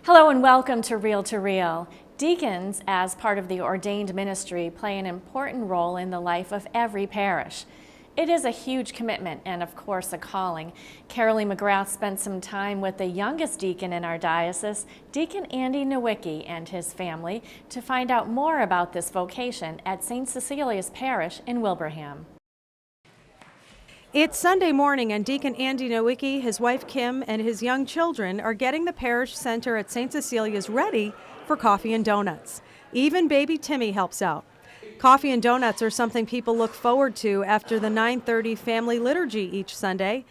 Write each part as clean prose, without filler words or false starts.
Hello and welcome to Real to Real. Deacons, as part of the ordained ministry, play an important role in the life of every parish. It is a huge commitment and, of course, a calling. CAROLEE McGrath spent some time with the youngest deacon in our diocese, Deacon Andy NOWICKI, and his family to find out more about this vocation at St. Cecilia's Parish in Wilbraham. It's Sunday morning and Deacon Andy NOWICKI, his wife Kim, and his young children are getting the parish center at St. Cecilia's ready for coffee and donuts. Even baby Timmy helps out. Coffee and donuts are something people look forward to after the 9:30 family liturgy each Sunday.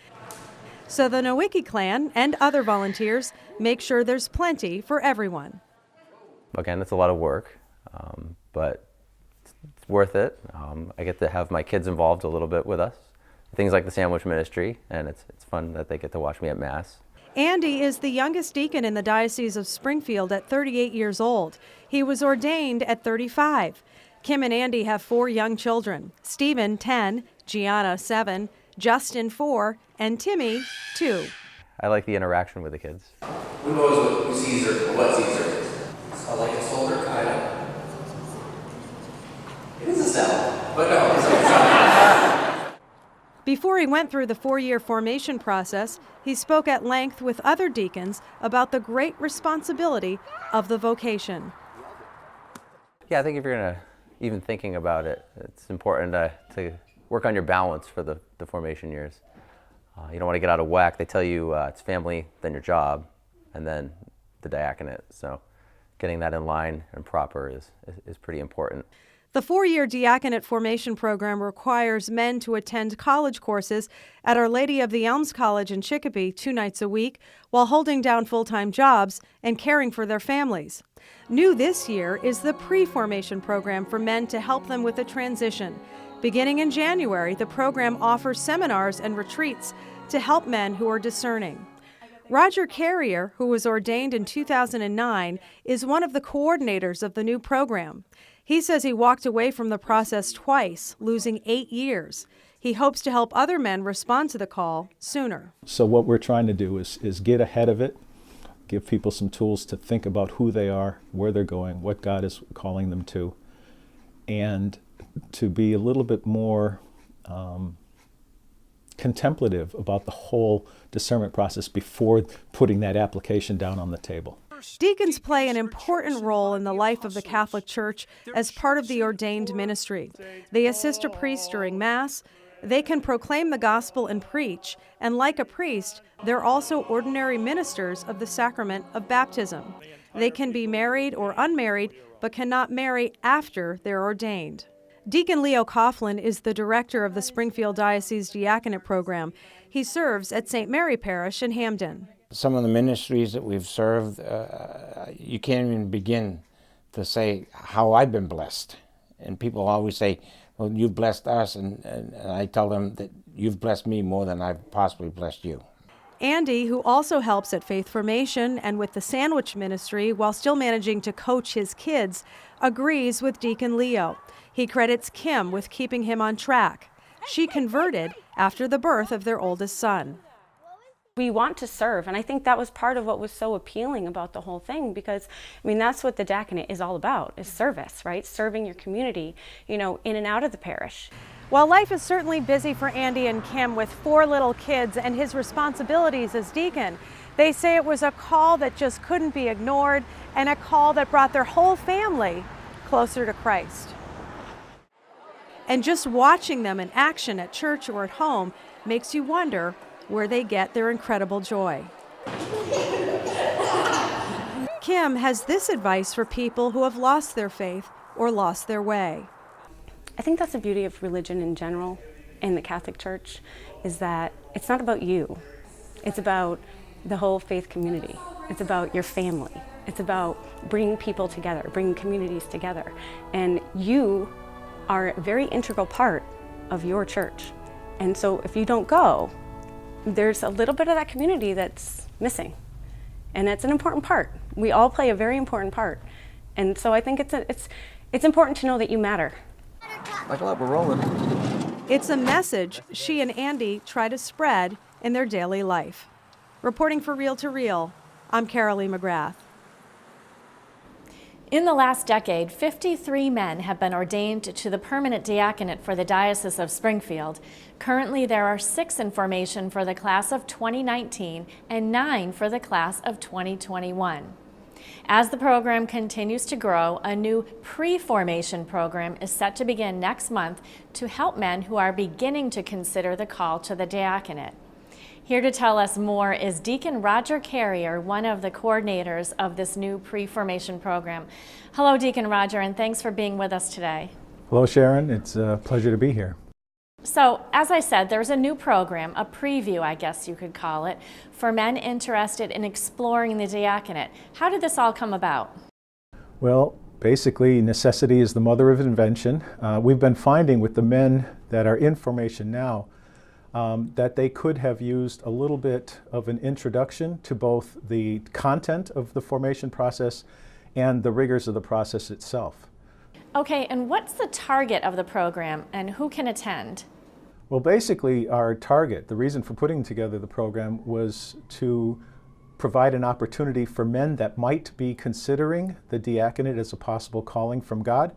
So the NOWICKI clan and other volunteers make sure there's plenty for everyone. Again, it's a lot of work, but it's worth it. I get to have my kids involved a little bit with us. Things like the sandwich ministry, and it's fun that they get to watch me at Mass. Andy is the youngest deacon in the Diocese of Springfield at 38 years old. He was ordained at 35. Kim and Andy have 4 young children: Stephen, 10, Gianna, 7, Justin, 4, and Timmy, 2. I like the interaction with the kids. Who knows what Caesar is? I like a soldier, kind of. It is a cell, but no, it's like a cell. Before he went through the 4-year formation process, he spoke at length with other deacons about the great responsibility of the vocation. Yeah, I think if you're gonna even thinking about it, it's important to work on your balance for the formation years. You don't want to get out of whack. They tell you it's family, then your job, and then the diaconate. So getting that in line and proper is pretty important. The 4-year diaconate formation program requires men to attend college courses at Our Lady of the Elms College in Chicopee 2 nights a week while holding down full-time jobs and caring for their families. New this year is the pre-formation program for men to help them with the transition. Beginning in January, the program offers seminars and retreats to help men who are discerning. Roger Carrier, who was ordained in 2009, is one of the coordinators of the new program. He says he walked away from the process twice, losing 8 years. He hopes to help other men respond to the call sooner. So what we're trying to do is get ahead of it, give people some tools to think about who they are, where they're going, what God is calling them to, and to be a little bit more contemplative about the whole discernment process before putting that application down on the table. Deacons play an important role in the life of the Catholic Church as part of the ordained ministry. They assist a priest during Mass. They can proclaim the gospel and preach, and like a priest, they're also ordinary ministers of the sacrament of baptism. They can be married or unmarried, but cannot marry after they're ordained. Deacon Leo Coughlin is the director of the Springfield Diocese Diaconate Program. He serves at St. Mary Parish in Hamden. Some of the ministries that we've served, you can't even begin to say how I've been blessed. And people always say, well, you've blessed us, and I tell them that you've blessed me more than I've possibly blessed you. Andy, who also helps at Faith Formation and with the sandwich ministry while still managing to coach his kids, agrees with Deacon Leo. He credits Kim with keeping him on track. She converted after the birth of their oldest son. We want to serve, and I think that was part of what was so appealing about the whole thing, because I mean that's what the diaconate is all about, is service, right? Serving your community, you know, in and out of the parish. While life is certainly busy for Andy and Kim with 4 little kids and his responsibilities as deacon, they say it was a call that just couldn't be ignored and a call that brought their whole family closer to Christ. And just watching them in action at church or at home makes you wonder where they get their incredible joy. Kim has this advice for people who have lost their faith or lost their way. I think that's the beauty of religion in general in the Catholic Church, is that it's not about you. It's about the whole faith community. It's about your family. It's about bringing people together, bringing communities together. And you are a very integral part of your church. And so if you don't go, there's a little bit of that community that's missing. And that's an important part. We all play a very important part. And so I think it's important to know that you matter. Buckle up, we're rolling. It's a message she and Andy try to spread in their daily life. Reporting for Real to Real, I'm CAROLEE McGrath. In the last decade, 53 men have been ordained to the permanent diaconate for the Diocese of Springfield. Currently, there are 6 in formation for the class of 2019 and 9 for the class of 2021. As the program continues to grow, a new pre-formation program is set to begin next month to help men who are beginning to consider the call to the diaconate. Here to tell us more is Deacon Roger Carrier, one of the coordinators of this new pre-formation program. Hello, Deacon Roger, and thanks for being with us today. Hello, Sharon. It's a pleasure to be here. So, as I said, there's a new program, a preview, I guess you could call it, for men interested in exploring the diaconate. How did this all come about? Well, basically, necessity is the mother of invention. We've been finding with the men that are in formation now that they could have used a little bit of an introduction to both the content of the formation process and the rigors of the process itself. Okay, and what's the target of the program and who can attend? Well, basically, our target, the reason for putting together the program, was to provide an opportunity for men that might be considering the diaconate as a possible calling from God.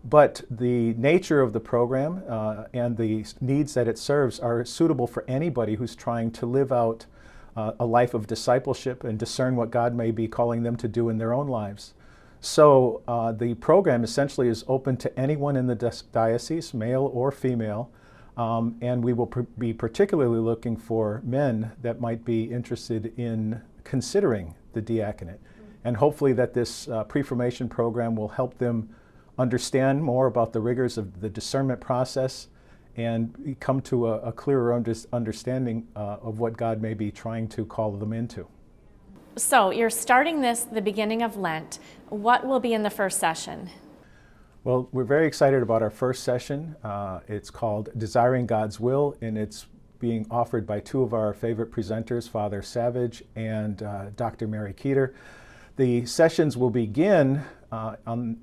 But the nature of the program and the needs that it serves are suitable for anybody who's trying to live out a life of discipleship and discern what God may be calling them to do in their own lives. So the program essentially is open to anyone in the diocese, male or female, and we will be particularly looking for men that might be interested in considering the diaconate. And hopefully that this pre-formation program will help them understand more about the rigors of the discernment process and come to a clearer understanding of what God may be trying to call them into. So you're starting this the beginning of Lent. What will be in the first session? Well, we're very excited about our first session. It's called Desiring God's Will, and it's being offered by 2 of our favorite presenters, Father Savage and Dr. Mary Keeter. The sessions will begin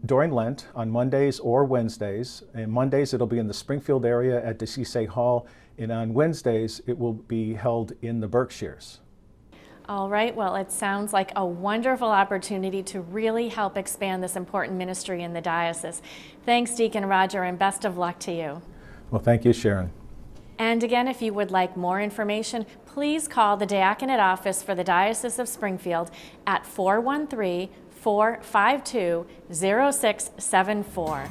during Lent on Mondays or Wednesdays. And Mondays it'll be in the Springfield area at Deacon Hall, and on Wednesdays it will be held in the Berkshires. All right, well, it sounds like a wonderful opportunity to really help expand this important ministry in the diocese. Thanks, Deacon Roger, and best of luck to you. Well, thank you, Sharon. And again, if you would like more information, please call the Diaconate Office for the Diocese of Springfield at 413-452-0674.